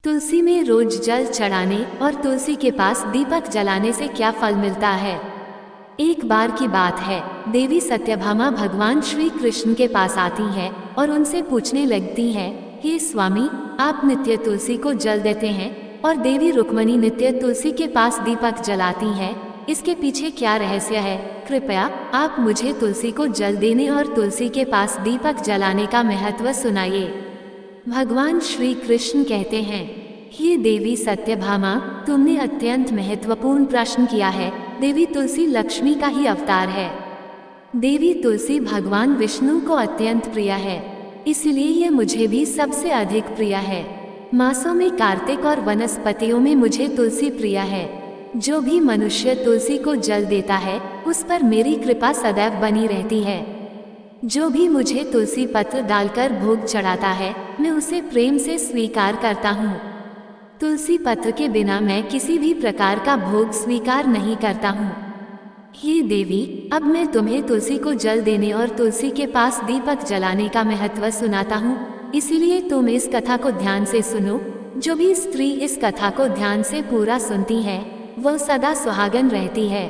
तुलसी में रोज जल चढ़ाने और तुलसी के पास दीपक जलाने से क्या फल मिलता है। एक बार की बात है, देवी सत्यभामा भगवान श्री कृष्ण के पास आती है और उनसे पूछने लगती है, हे स्वामी, आप नित्य तुलसी को जल देते हैं और देवी रुक्मणी नित्य तुलसी के पास दीपक जलाती हैं। इसके पीछे क्या रहस्य है? कृपया आप मुझे तुलसी को जल देने और तुलसी के पास दीपक जलाने का महत्व सुनाइए। भगवान श्री कृष्ण कहते हैं, हे देवी सत्यभामा, तुमने अत्यंत महत्वपूर्ण प्रश्न किया है। देवी तुलसी लक्ष्मी का ही अवतार है। देवी तुलसी भगवान विष्णु को अत्यंत प्रिय है, इसलिए यह मुझे भी सबसे अधिक प्रिय है। मासों में कार्तिक और वनस्पतियों में मुझे तुलसी प्रिय है। जो भी मनुष्य तुलसी को जल देता है, उस पर मेरी कृपा सदैव बनी रहती है। जो भी मुझे तुलसी पत्र डालकर भोग चढ़ाता है, मैं उसे प्रेम से स्वीकार करता हूँ। तुलसी पत्र के बिना मैं किसी भी प्रकार का भोग स्वीकार नहीं करता हूँ। हे देवी, अब मैं तुम्हें तुलसी को जल देने और तुलसी के पास दीपक जलाने का महत्व सुनाता हूँ, इसीलिए तुम इस कथा को ध्यान से सुनो। जो भी स्त्री इस कथा को ध्यान से पूरा सुनती है, वह सदा सुहागन रहती है।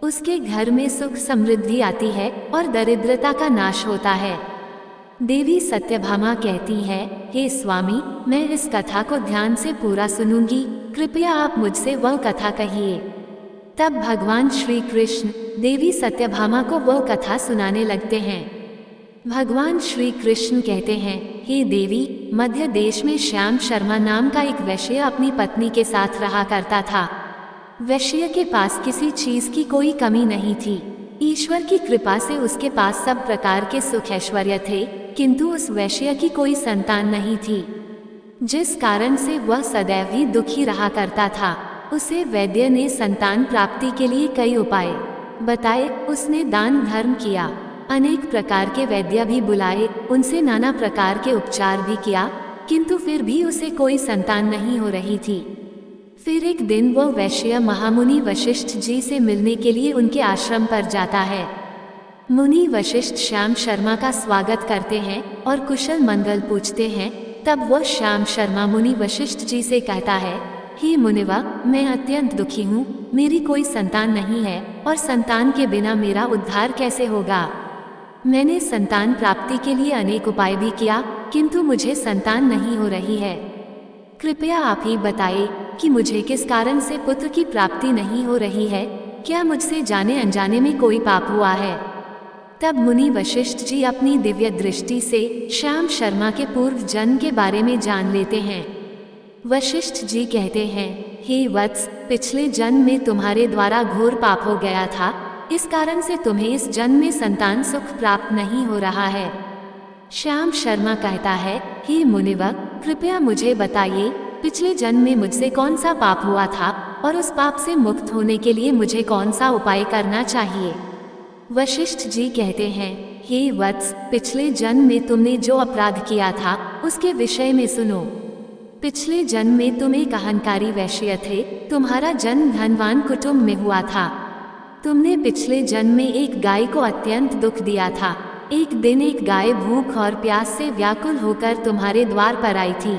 उसके घर में सुख समृद्धि आती है और दरिद्रता का नाश होता है। देवी सत्यभामा कहती है, हे स्वामी, मैं इस कथा को ध्यान से पूरा सुनूंगी, कृपया आप मुझसे वह कथा कहिए। तब भगवान श्री कृष्ण देवी सत्यभामा को वह कथा सुनाने लगते हैं। भगवान श्री कृष्ण कहते हैं, हे देवी, मध्य देश में श्याम शर्मा नाम का एक वैश्य अपनी पत्नी के साथ रहा करता था। वैश्य के पास किसी चीज की कोई कमी नहीं थी। ईश्वर की कृपा से उसके पास सब प्रकार के सुख ऐश्वर्य थे, किंतु उस वैश्य की कोई संतान नहीं थी, जिस कारण से वह सदैव ही दुखी रहा करता था। उसे वैद्य ने संतान प्राप्ति के लिए कई उपाय बताए। उसने दान धर्म किया, अनेक प्रकार के वैद्य भी बुलाए, उनसे नाना प्रकार के उपचार भी किया, किंतु फिर भी उसे कोई संतान नहीं हो रही थी। फिर एक दिन वह वैश्य महामुनि वशिष्ठ जी से मिलने के लिए उनके आश्रम पर जाता है। मुनि वशिष्ठ श्याम शर्मा का स्वागत करते हैं और कुशल मंगल पूछते हैं। तब वह श्याम शर्मा मुनि वशिष्ठ जी से कहता है, हे मुनिवा, मैं अत्यंत दुखी हूँ, मेरी कोई संतान नहीं है और संतान के बिना मेरा उद्धार कैसे होगा। मैंने संतान प्राप्ति के लिए अनेक उपाय भी किया, किंतु मुझे संतान नहीं हो रही है। कृपया आप ही बताइए कि मुझे किस कारण से पुत्र की प्राप्ति नहीं हो रही है। क्या मुझसे जाने अनजाने में कोई पाप हुआ है? तब मुनि वशिष्ठ जी अपनी दिव्य दृष्टि से श्याम शर्मा के पूर्व जन्म के बारे में जान लेते हैं। वशिष्ठ जी कहते हैं, हे वत्स, पिछले जन्म में तुम्हारे द्वारा घोर पाप हो गया था, इस कारण से तुम्हें इस जन्म में संतान सुख प्राप्त नहीं हो रहा है। श्याम शर्मा कहता है, हे मुनिवर, कृपया मुझे बताइए, पिछले जन्म में मुझसे कौन सा पाप हुआ था और उस पाप से मुक्त होने के लिए मुझे कौन सा उपाय करना चाहिए। वशिष्ठ जी कहते हैं, हे वत्स, पिछले जन्म में तुमने जो अपराध किया था उसके विषय में सुनो। पिछले जन्म में तुम एक अहंकारी वैश्य थे। तुम्हारा जन्म धनवान कुटुंब में हुआ था। तुमने पिछले जन्म में एक गाय को अत्यंत दुख दिया था। एक दिन एक गाय भूख और प्यास से व्याकुल होकर तुम्हारे द्वार पर आई थी,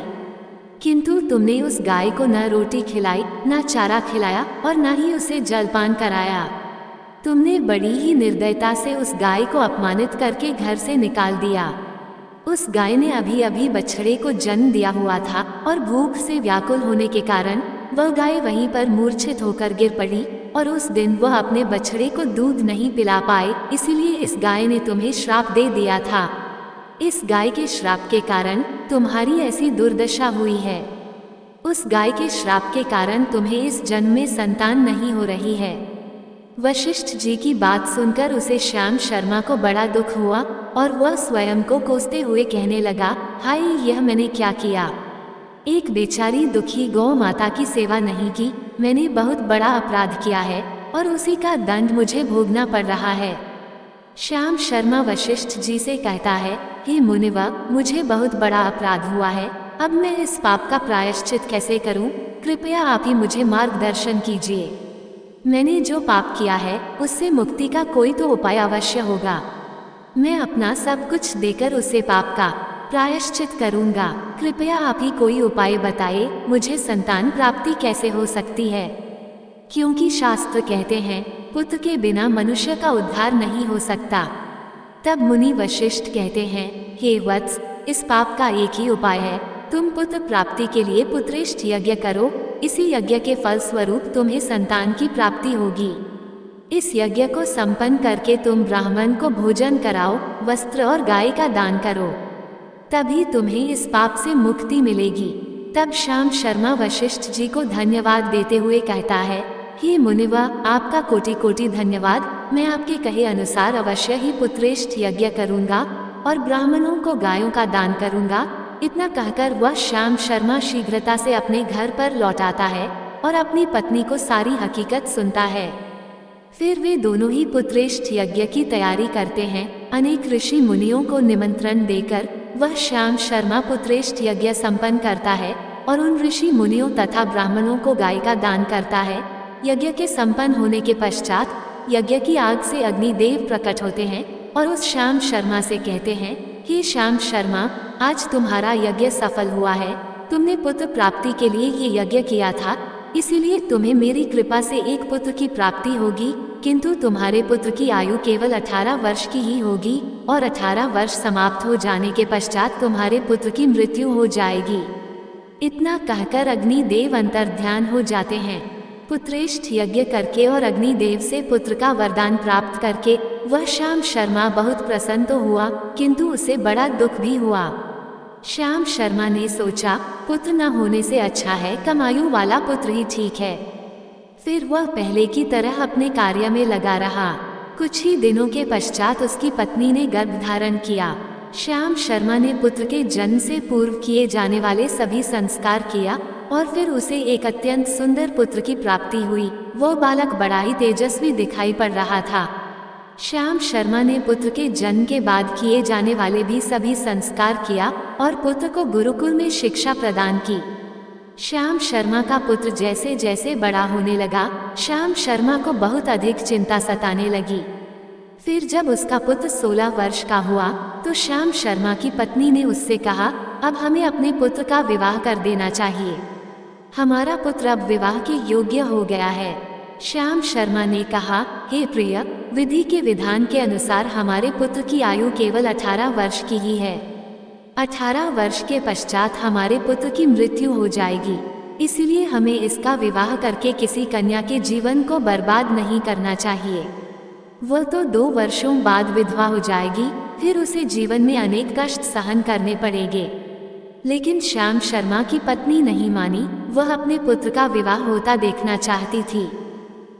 किंतु तुमने उस गाय को न रोटी खिलाई, न चारा खिलाया और न ही उसे जलपान कराया। तुमने बड़ी ही निर्दयता से उस गाय को अपमानित करके घर से निकाल दिया। उस गाय ने अभी अभी बछड़े को जन्म दिया हुआ था और भूख से व्याकुल होने के कारण वह गाय वहीं पर मूर्छित होकर गिर पड़ी और उस दिन वह अपने बछड़े को दूध नहीं पिला पाए, इसीलिए इस गाय ने तुम्हें श्राप दे दिया था। इस गाय के श्राप के कारण तुम्हारी ऐसी दुर्दशा हुई है। उस गाय के श्राप के कारण तुम्हें इस जन्म में संतान नहीं हो रही है। वशिष्ठ जी की बात सुनकर उसे श्याम शर्मा को बड़ा दुख हुआ और वह स्वयं को कोसते हुए कहने लगा, हाय, यह मैंने क्या किया। एक बेचारी दुखी गौ माता की सेवा नहीं की। मैंने बहुत बड़ा अपराध किया है और उसी का दंड मुझे भोगना पड़ रहा है। श्याम शर्मा वशिष्ठ जी से कहता है, हे मुनिवा, मुझे बहुत बड़ा अपराध हुआ है। अब मैं इस पाप का प्रायश्चित कैसे करूं? कृपया आप ही मुझे मार्गदर्शन कीजिए। मैंने जो पाप किया है उससे मुक्ति का कोई तो उपाय अवश्य होगा। मैं अपना सब कुछ देकर उसे पाप का प्रायश्चित करूंगा। कृपया आप ही कोई उपाय बताए, मुझे संतान प्राप्ति कैसे हो सकती है, क्योंकि शास्त्र कहते हैं पुत्र के बिना मनुष्य का उद्धार नहीं हो सकता। तब मुनि वशिष्ठ कहते हैं, हे वत्स, इस पाप का एक ही उपाय है, तुम पुत्र प्राप्ति के लिए पुत्रेष्ठ यज्ञ करो। इसी यज्ञ के फल स्वरूप तुम्हें संतान की प्राप्ति होगी। इस यज्ञ को संपन्न करके तुम ब्राह्मण को भोजन कराओ, वस्त्र और गाय का दान करो, तभी तुम्हें इस पाप से मुक्ति मिलेगी। तब श्याम शर्मा वशिष्ठ जी को धन्यवाद देते हुए कहता है, हे मुनिवा, आपका कोटि कोटि धन्यवाद। मैं आपके कहे अनुसार अवश्य ही पुत्रेष्ठ यज्ञ करूंगा और ब्राह्मणों को गायों का दान करूंगा। इतना कहकर वह श्याम शर्मा शीघ्रता से अपने घर पर लौट आता है और अपनी पत्नी को सारी हकीकत सुनता है। फिर वे दोनों ही पुत्रेष्ठ यज्ञ की तैयारी करते हैं। अनेक ऋषि मुनियों को निमंत्रण देकर वह श्याम शर्मा पुत्रेष्ठ यज्ञ संपन्न करता है और उन ऋषि मुनियों तथा ब्राह्मणों को गाय का दान करता है। यज्ञ के संपन्न होने के पश्चात यज्ञ की आग से अग्निदेव प्रकट होते हैं और उस श्याम शर्मा से कहते हैं, हे श्याम शर्मा, आज तुम्हारा यज्ञ सफल हुआ है। तुमने पुत्र प्राप्ति के लिए ये यज्ञ किया था, इसीलिए तुम्हें मेरी कृपा से एक पुत्र की प्राप्ति होगी, किंतु तुम्हारे पुत्र की आयु केवल 18 वर्ष की ही होगी और 18 वर्ष समाप्त हो जाने के पश्चात तुम्हारे पुत्र की मृत्यु हो जाएगी। इतना कहकर अग्निदेव अंतर्ध्यान हो जाते हैं। पुत्रेष्ठ यज्ञ करके और अग्निदेव से पुत्र का वरदान प्राप्त करके वह श्याम शर्मा बहुत प्रसन्न तो हुआ, किंतु उसे बड़ा दुख भी हुआ। श्याम शर्मा ने सोचा, पुत्र न होने से अच्छा है कमायु वाला पुत्र ही ठीक है। फिर वह पहले की तरह अपने कार्य में लगा रहा। कुछ ही दिनों के पश्चात उसकी पत्नी ने गर्भ धारण किया। श्याम शर्मा ने पुत्र के जन्म से पूर्व किए जाने वाले सभी संस्कार किया और फिर उसे एक अत्यंत सुंदर पुत्र की प्राप्ति हुई। वो बालक बड़ा ही तेजस्वी दिखाई पड़ रहा था। श्याम शर्मा ने पुत्र के जन्म के बाद किए जाने वाले भी सभी संस्कार किया और पुत्र को गुरुकुल में शिक्षा प्रदान की। श्याम शर्मा का पुत्र जैसे जैसे बड़ा होने लगा, श्याम शर्मा को बहुत अधिक चिंता सताने लगी। फिर जब उसका पुत्र 16 वर्ष का हुआ तो श्याम शर्मा की पत्नी ने उससे कहा, अब हमें अपने पुत्र का विवाह कर देना चाहिए। हमारा पुत्र अब विवाह के योग्य हो गया है। श्याम शर्मा ने कहा, हे प्रिय, विधि के विधान के अनुसार हमारे पुत्र की आयु केवल 18 वर्ष की ही है। 18 वर्ष के पश्चात हमारे पुत्र की मृत्यु हो जाएगी, इसलिए हमें इसका विवाह करके किसी कन्या के जीवन को बर्बाद नहीं करना चाहिए। वह तो 2 वर्षों बाद विधवा हो जाएगी, फिर उसे जीवन में अनेक कष्ट सहन करने पड़ेंगे। लेकिन श्याम शर्मा की पत्नी नहीं मानी, वह अपने पुत्र का विवाह होता देखना चाहती थी।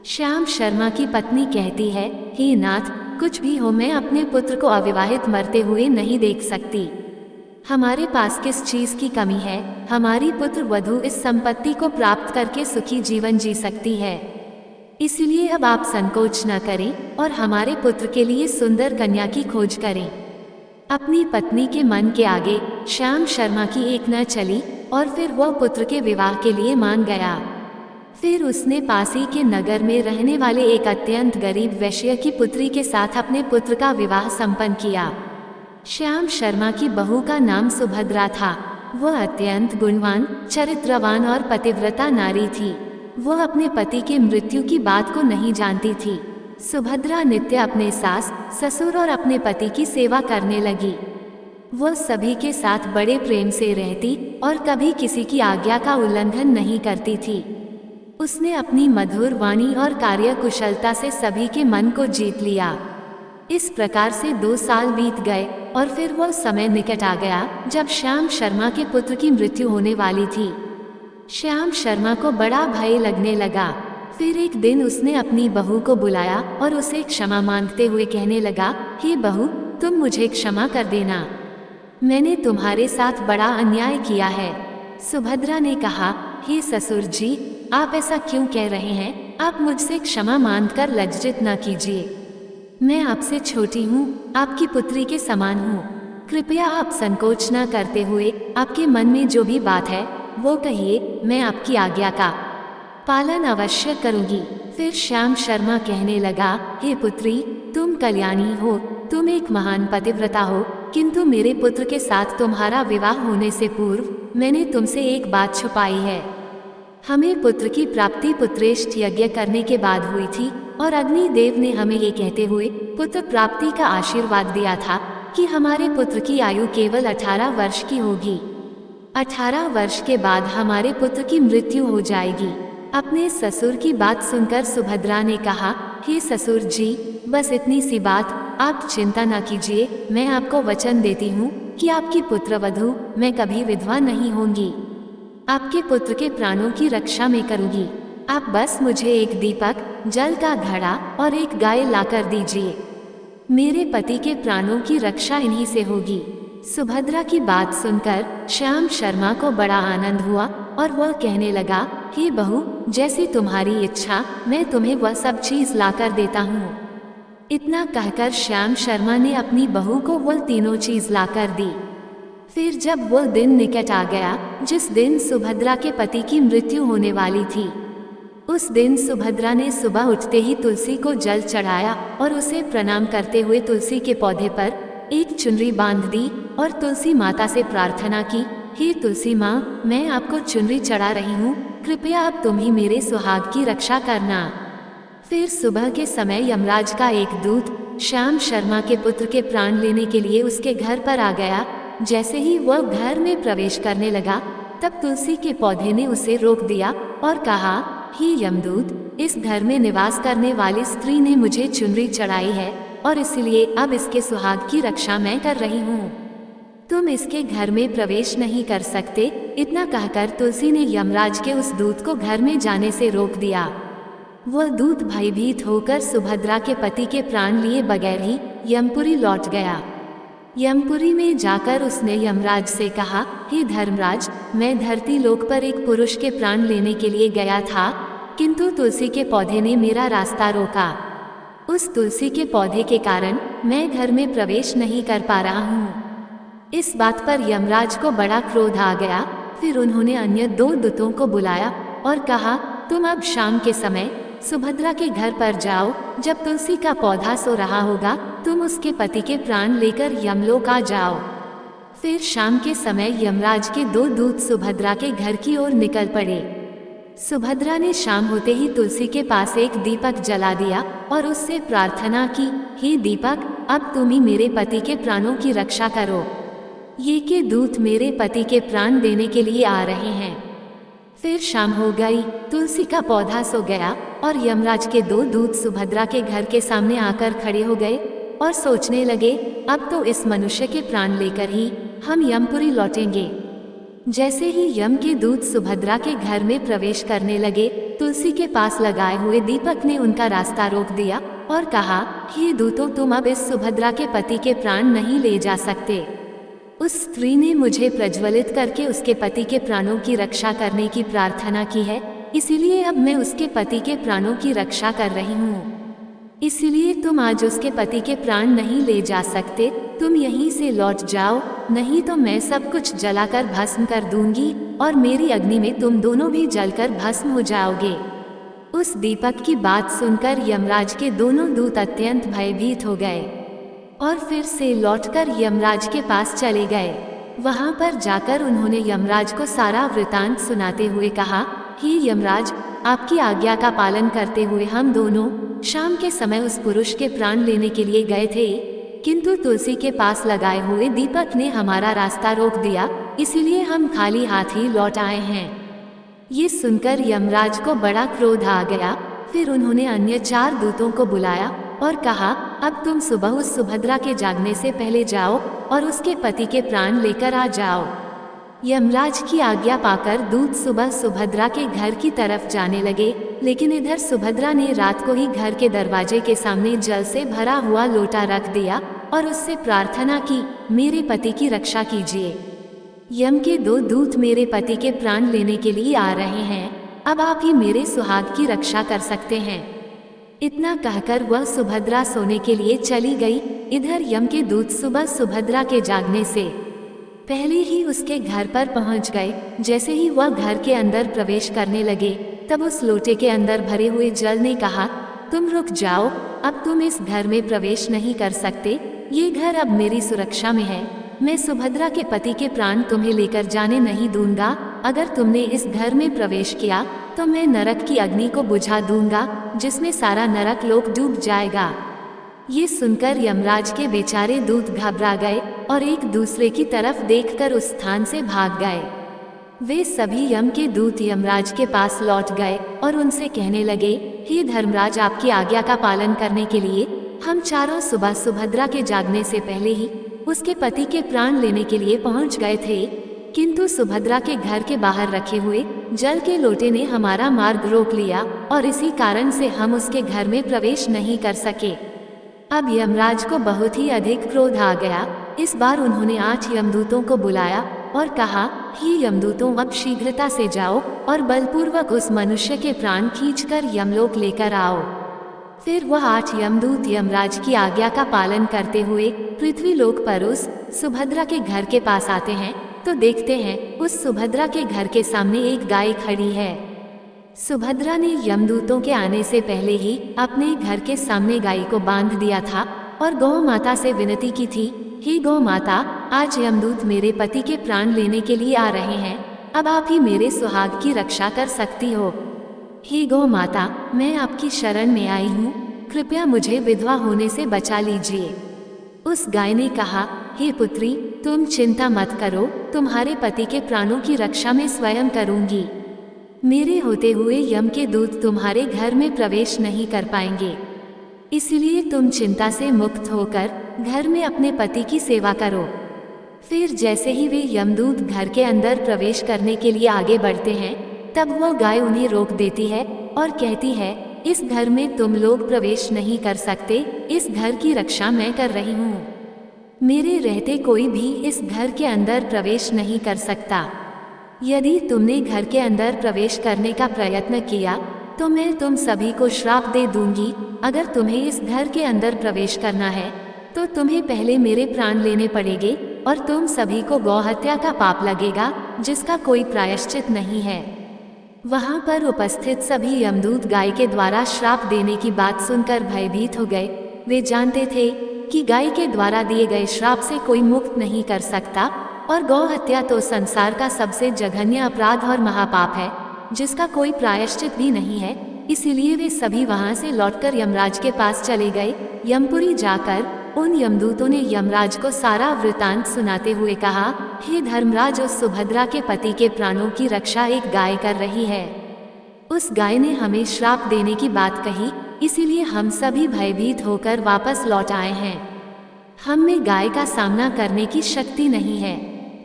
श्याम शर्मा की पत्नी कहती है, हे नाथ, कुछ भी हो, मैं अपने पुत्र को अविवाहित मरते हुए नहीं देख सकती। हमारे पास किस चीज की कमी है? हमारी पुत्र वधू इस संपत्ति को प्राप्त करके सुखी जीवन जी सकती है। इसलिए अब आप संकोच न करें और हमारे पुत्र के लिए सुंदर कन्या की खोज करें। अपनी पत्नी के मन के आगे श्याम शर्मा की एक न चली और फिर वह पुत्र के विवाह के लिए मान गया। फिर उसने पास ही के नगर में रहने वाले एक अत्यंत गरीब वैश्य की पुत्री के साथ अपने पुत्र का विवाह संपन्न किया। श्याम शर्मा की बहू का नाम सुभद्रा था। वह अत्यंत गुणवान, चरित्रवान और पतिव्रता नारी थी। वह अपने पति के मृत्यु की बात को नहीं जानती थी। सुभद्रा नित्य अपने सास, ससुर और अपने पति की सेवा करने लगी। वह सभी के साथ बड़े प्रेम से रहती और कभी किसी की आज्ञा का उल्लंघन नहीं करती थी। उसने अपनी मधुर वाणी और कार्यकुशलता से सभी के मन को जीत लिया। इस प्रकार से 2 साल बीत गए और फिर वह समय निकट आ गया जब श्याम शर्मा के पुत्र की मृत्यु होने वाली थी। श्याम शर्मा को बड़ा भय लगने लगा। फिर एक दिन उसने अपनी बहू को बुलाया और उसे क्षमा मांगते हुए कहने लगा, हे बहू, तुम मुझे क्षमा कर देना, मैंने तुम्हारे साथ बड़ा अन्याय किया है। सुभद्रा ने कहा, हे ससुर जी, आप ऐसा क्यों कह रहे हैं? आप मुझसे क्षमा मांगकर लज्जित न कीजिए। मैं आपसे छोटी हूँ, आपकी पुत्री के समान हूँ। कृपया आप संकोच न करते हुए आपके मन में जो भी बात है वो कहिए, मैं आपकी आज्ञा का पालन अवश्य करूँगी। फिर श्याम शर्मा कहने लगा, हे पुत्री, तुम कल्याणी हो, तुम एक महान पतिव्रता हो, किंतु मेरे पुत्र के साथ तुम्हारा विवाह होने से पूर्व मैंने तुमसे एक बात छुपाई है। हमें पुत्र की प्राप्ति पुत्रेष्ठ यज्ञ करने के बाद हुई थी और अग्निदेव ने हमें ये कहते हुए पुत्र प्राप्ति का आशीर्वाद दिया था कि हमारे पुत्र की आयु केवल 18 वर्ष की होगी। 18 वर्ष के बाद हमारे पुत्र की मृत्यु हो जाएगी। अपने ससुर की बात सुनकर सुभद्रा ने कहा, हे ससुर जी, बस इतनी सी बात, आप चिंता न कीजिए। मैं आपको वचन देती हूँ कि आपकी पुत्रवधू मैं कभी विधवा नहीं होंगी। आपके पुत्र के प्राणों की रक्षा मैं करूँगी। आप बस मुझे एक दीपक, जल का घड़ा और एक गाय लाकर दीजिए। मेरे पति के प्राणों की रक्षा इन्हीं से होगी। सुभद्रा की बात सुनकर श्याम शर्मा को बड़ा आनंद हुआ और वह कहने लगा, हे बहू, जैसी तुम्हारी इच्छा, मैं तुम्हें वह सब चीज लाकर देता हूँ। इतना कहकर श्याम शर्मा ने अपनी बहू को वह तीनों चीज लाकर दी। फिर जब वह दिन निकट आ गया जिस दिन सुभद्रा के पति की मृत्यु होने वाली थी, उस दिन सुभद्रा ने सुबह उठते ही तुलसी को जल चढ़ाया और उसे प्रणाम करते हुए तुलसी के पौधे पर एक चुनरी बांध दी और तुलसी माता से प्रार्थना की, हे तुलसी माँ, मैं आपको चुनरी चढ़ा रही हूँ, कृपया अब तुम ही मेरे सुहाग की रक्षा करना। फिर सुबह के समय यमराज का एक दूत श्याम शर्मा के पुत्र के प्राण लेने के लिए उसके घर पर आ गया। जैसे ही वह घर में प्रवेश करने लगा तब तुलसी के पौधे ने उसे रोक दिया और कहा, हे यमदूत, इस घर में निवास करने वाली स्त्री ने मुझे चुनरी चढ़ाई है और इसलिए अब इसके सुहाग की रक्षा मैं कर रही हूँ। तुम इसके घर में प्रवेश नहीं कर सकते। इतना कहकर तुलसी ने यमराज के उस दूत को घर में जाने से रोक दिया। वह दूत भयभीत होकर सुभद्रा के पति के प्राण लिए बगैर ही यमपुरी लौट गया। यमपुरी में जाकर उसने यमराज से कहा, हे धर्मराज, मैं धरती लोक पर एक पुरुष के प्राण लेने के लिए गया था, किंतु तुलसी के पौधे ने मेरा रास्ता रोका। उस तुलसी के पौधे के कारण मैं घर में प्रवेश नहीं कर पा रहा हूँ। इस बात पर यमराज को बड़ा क्रोध आ गया। फिर उन्होंने अन्य 2 दूतों को बुलाया और कहा, तुम अब शाम के समय सुभद्रा के घर पर जाओ। जब तुलसी का पौधा सो रहा होगा तुम उसके पति के प्राण लेकर यमलोक आ जाओ। फिर शाम के समय यमराज के 2 दूत सुभद्रा के घर की ओर निकल पड़े। सुभद्रा ने शाम होते ही तुलसी के पास एक दीपक जला दिया और उससे प्रार्थना की, हे दीपक, अब तुम ही मेरे पति के प्राणों की रक्षा करो। ये के दूत मेरे पति के प्राण देने के लिए आ रहे हैं। फिर शाम हो गई, तुलसी का पौधा सो गया और यमराज के 2 दूत सुभद्रा के घर के सामने आकर खड़े हो गए और सोचने लगे, अब तो इस मनुष्य के प्राण लेकर ही हम यमपुरी लौटेंगे। जैसे ही यम के दूत सुभद्रा के घर में प्रवेश करने लगे, तुलसी के पास लगाए हुए दीपक ने उनका रास्ता रोक दिया और कहा, हे दूतों, तुम अब इस सुभद्रा के पति के प्राण नहीं ले जा सकते। उस स्त्री ने मुझे प्रज्वलित करके उसके पति के प्राणों की रक्षा करने की प्रार्थना की है, इसीलिए अब मैं उसके पति के प्राणों की रक्षा कर रही हूँ। इसलिए तुम आज उसके पति के प्राण नहीं ले जा सकते। तुम यहीं से लौट जाओ, नहीं तो मैं सब कुछ जलाकर भस्म कर दूंगी और मेरी अग्नि में तुम दोनों भी जलकर भस्म हो जाओगे। उस दीपक की बात सुनकर यमराज के दोनों दूत अत्यंत भयभीत हो गए और फिर से लौटकर यमराज के पास चले गए। वहां पर जाकर उन्होंने यमराज को सारा वृतांत सुनाते हुए कहा, हे यमराज, आपकी आज्ञा का पालन करते हुए हम दोनों शाम के समय उस पुरुष के प्राण लेने के लिए गए थे, किंतु तुलसी के पास लगाए हुए दीपक ने हमारा रास्ता रोक दिया, इसीलिए हम खाली हाथ ही लौट आए हैं। ये सुनकर यमराज को बड़ा क्रोध आ गया। फिर उन्होंने अन्य 4 दूतों को बुलाया और कहा, अब तुम सुबह उस सुभद्रा के जागने से पहले जाओ और उसके पति के प्राण लेकर आ जाओ। यमराज की आज्ञा पाकर दूत सुबह सुभद्रा के घर की तरफ जाने लगे, लेकिन इधर सुभद्रा ने रात को ही घर के दरवाजे के सामने जल से भरा हुआ लोटा रख दिया और उससे प्रार्थना की, मेरे पति की रक्षा कीजिए। यम के 2 दूत मेरे पति के प्राण लेने के लिए आ रहे हैं, अब आप ही मेरे सुहाग की रक्षा कर सकते हैं। इतना कहकर वह सुभद्रा सोने के लिए चली गई। इधर यम के दूत सुबह सुभद्रा के जागने से पहले ही उसके घर पर पहुंच गए। जैसे ही वह घर के अंदर प्रवेश करने लगे तब उस लोटे के अंदर भरे हुए जल ने कहा, तुम रुक जाओ, अब तुम इस घर में प्रवेश नहीं कर सकते। ये घर अब मेरी सुरक्षा में है। मैं सुभद्रा के पति के प्राण तुम्हें लेकर जाने नहीं दूंगा। अगर तुमने इस घर में प्रवेश किया तो मैं नरक की अग्नि को बुझा दूंगा, जिसमें सारा नरक लोक डूब जाएगा। ये सुनकर यमराज के बेचारे दूत घबरा गए और एक दूसरे की तरफ देखकर उस स्थान से भाग गए। वे सभी यम के दूत यमराज के पास लौट गए और उनसे कहने लगे, हे धर्मराज, आपकी आज्ञा का पालन करने के लिए हम चारों सुबह सुभद्रा के जागने से पहले ही उसके पति के प्राण लेने के लिए पहुंच गए थे, किंतु सुभद्रा के घर के बाहर रखे हुए जल के लोटे ने हमारा मार्ग रोक लिया और इसी कारण से हम उसके घर में प्रवेश नहीं कर सके। अब यमराज को बहुत ही अधिक क्रोध आ गया। इस बार उन्होंने 8 यमदूतों को बुलाया और कहा, हे यमदूतों, अब शीघ्रता से जाओ और बलपूर्वक उस मनुष्य के प्राण खींचकर यमलोक लेकर आओ। फिर वह 8 यमदूत यमराज की आज्ञा का पालन करते हुए पृथ्वी लोक पर उस सुभद्रा के घर के पास आते हैं तो देखते हैं उस सुभद्रा के घर के सामने एक गाय खड़ी है। सुभद्रा ने यमदूतों के आने से पहले ही अपने घर के सामने गाय को बांध दिया था और गौ माता से विनती की थी, हे गौ माता, आज यमदूत मेरे पति के प्राण लेने के लिए आ रहे हैं, अब आप ही मेरे सुहाग की रक्षा कर सकती हो। हे गौ माता, मैं आपकी शरण में आई हूँ, कृपया मुझे विधवा होने से बचा लीजिए। उस गाय ने कहा, हे पुत्री, तुम चिंता मत करो, तुम्हारे पति के प्राणों की रक्षा मैं स्वयं करूंगी। मेरे होते हुए यम के दूत तुम्हारे घर में प्रवेश नहीं कर पाएंगे, इसलिए तुम चिंता से मुक्त होकर घर में अपने पति की सेवा करो। फिर जैसे ही वे यमदूत घर के अंदर प्रवेश करने के लिए आगे बढ़ते हैं, तब वो गाय उन्हें रोक देती है और कहती है, इस घर में तुम लोग प्रवेश नहीं कर सकते, इस घर की रक्षा मैं कर रही हूँ। मेरे रहते कोई भी इस घर के अंदर प्रवेश नहीं कर सकता। यदि तुमने घर के अंदर प्रवेश करने का प्रयत्न किया तो मैं तुम सभी को श्राप दे दूंगी। अगर तुम्हें इस घर के अंदर प्रवेश करना है तो तुम्हें पहले मेरे प्राण लेने पड़ेंगे और तुम सभी को गौहत्या का पाप लगेगा, जिसका कोई प्रायश्चित नहीं है। वहां पर उपस्थित सभी यमदूत गाय के द्वारा श्राप देने की बात सुनकर भयभीत हो गए। वे जानते थे कि गाय के द्वारा दिए गए श्राप से कोई मुक्त नहीं कर सकता और गौ हत्या तो संसार का सबसे जघन्य अपराध और महापाप है, जिसका कोई प्रायश्चित भी नहीं है। इसीलिए वे सभी वहां से लौटकर यमराज के पास चले गए। यमपुरी जाकर उन यमदूतों ने यमराज को सारा वृतांत सुनाते हुए कहा, हे धर्मराज, उस सुभद्रा के पति के प्राणों की रक्षा एक गाय कर रही है। उस गाय ने हमें श्राप देने की बात कही, इसीलिए हम सभी भयभीत होकर वापस लौट आए हैं। हम में गाय का सामना करने की शक्ति नहीं है।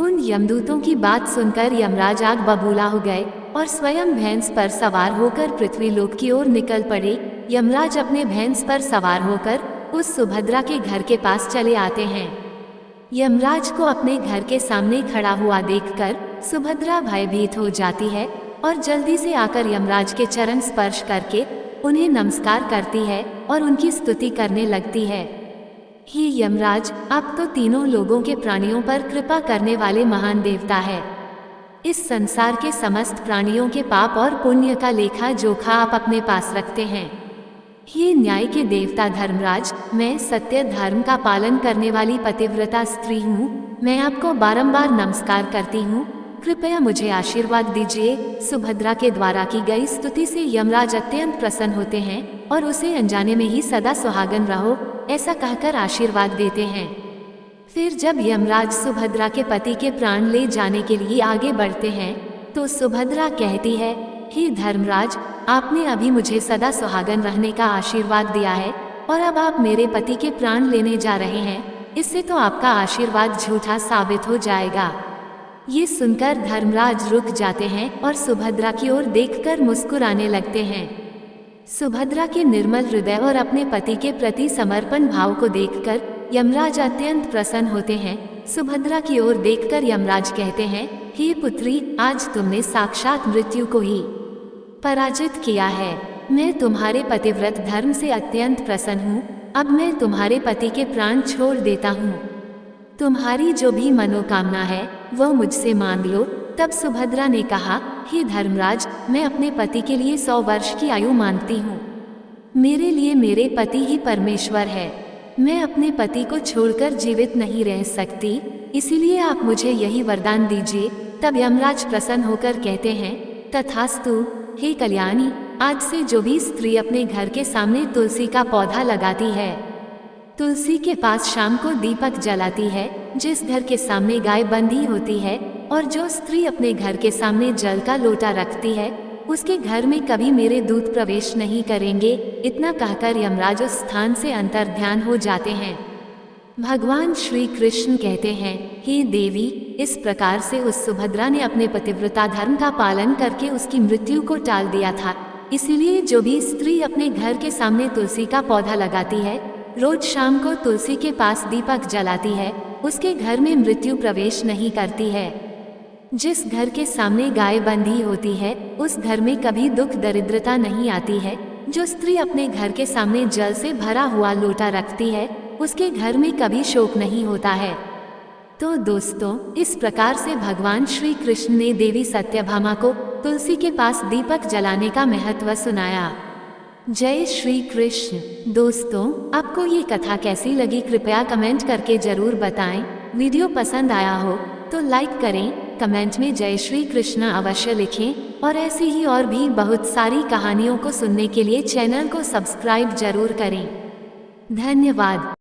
उन यमदूतों की बात सुनकर यमराज आग बबूला हो गए और स्वयं भैंस पर सवार होकर पृथ्वी लोक की ओर निकल पड़े। यमराज अपने भैंस पर सवार होकर उस सुभद्रा के घर के पास चले आते हैं। यमराज को अपने घर के सामने खड़ा हुआ देखकर सुभद्रा भयभीत हो जाती है और जल्दी से आकर यमराज के चरण स्पर्श करके उन्हें नमस्कार करती है और उनकी स्तुति करने लगती है। हे यमराज, आप तो तीनों लोगों के प्राणियों पर कृपा करने वाले महान देवता है। इस संसार के समस्त प्राणियों के पाप और पुण्य का लेखा जोखा आप अपने पास रखते हैं। हे न्याय के देवता धर्मराज, मैं सत्य धर्म का पालन करने वाली पतिव्रता स्त्री हूँ। मैं आपको बारंबार नमस्कार करती हूँ, कृपया मुझे आशीर्वाद दीजिए। सुभद्रा के द्वारा की गई स्तुति से यमराज अत्यंत प्रसन्न होते हैं और उसे अनजाने में ही सदा सुहागन रहो ऐसा कहकर आशीर्वाद देते हैं। फिर जब यमराज सुभद्रा के पति के प्राण ले जाने के लिए आगे बढ़ते हैं तो सुभद्रा कहती है, हे धर्मराज, आपने अभी मुझे सदा सुहागन रहने का आशीर्वाद दिया है और अब आप मेरे पति के प्राण लेने जा रहे हैं, इससे तो आपका आशीर्वाद झूठा साबित हो जाएगा। ये सुनकर धर्मराज रुक जाते हैं और सुभद्रा की ओर देखकर मुस्कुराने लगते हैं। सुभद्रा के निर्मल हृदय और अपने पति के प्रति समर्पण भाव को देखकर यमराज अत्यंत प्रसन्न होते हैं। सुभद्रा की ओर देखकर यमराज कहते हैं, हे पुत्री, आज तुमने साक्षात मृत्यु को ही पराजित किया है। मैं तुम्हारे पतिव्रत धर्म से अत्यंत प्रसन्न हूँ। अब मैं तुम्हारे पति के प्राण छोड़ देता हूँ। तुम्हारी जो भी मनोकामना है वह मुझसे मांग लो। तब सुभद्रा ने कहा, हे धर्मराज, मैं अपने पति के लिए 100 वर्ष की आयु मांगती हूँ। मेरे लिए मेरे पति ही परमेश्वर है। मैं अपने पति को छोड़कर जीवित नहीं रह सकती, इसीलिए आप मुझे यही वरदान दीजिए। तब यमराज प्रसन्न होकर कहते हैं, तथास्तु हे कल्याणी, आज से जो भी स्त्री अपने घर के सामने तुलसी का पौधा लगाती है, तुलसी के पास शाम को दीपक जलाती है, जिस घर के सामने गाय बंधी होती है और जो स्त्री अपने घर के सामने जल का लोटा रखती है, उसके घर में कभी मेरे दूत प्रवेश नहीं करेंगे। इतना कहकर यमराज उस स्थान से अंतर्ध्यान हो जाते हैं। भगवान श्री कृष्ण कहते हैं, हे देवी, इस प्रकार से उस सुभद्रा ने अपने पतिव्रता धर्म का पालन करके उसकी मृत्यु को टाल दिया था। इसीलिए जो भी स्त्री अपने घर के सामने तुलसी का पौधा लगाती है, रोज शाम को तुलसी के पास दीपक जलाती है, उसके घर में मृत्यु प्रवेश नहीं करती है। जिस घर के सामने गाय बंधी होती है, उस घर में कभी दुख दरिद्रता नहीं आती है। जो स्त्री अपने घर के सामने जल से भरा हुआ लोटा रखती है, उसके घर में कभी शोक नहीं होता है। तो दोस्तों, इस प्रकार से भगवान श्री कृष्ण ने देवी सत्यभामा को तुलसी के पास दीपक जलाने का महत्व सुनाया। जय श्री कृष्ण। दोस्तों, आपको ये कथा कैसी लगी कृपया कमेंट करके जरूर बताएं। वीडियो पसंद आया हो तो लाइक करें, कमेंट में जय श्री कृष्ण अवश्य लिखें और ऐसी ही और भी बहुत सारी कहानियों को सुनने के लिए चैनल को सब्सक्राइब जरूर करें। धन्यवाद।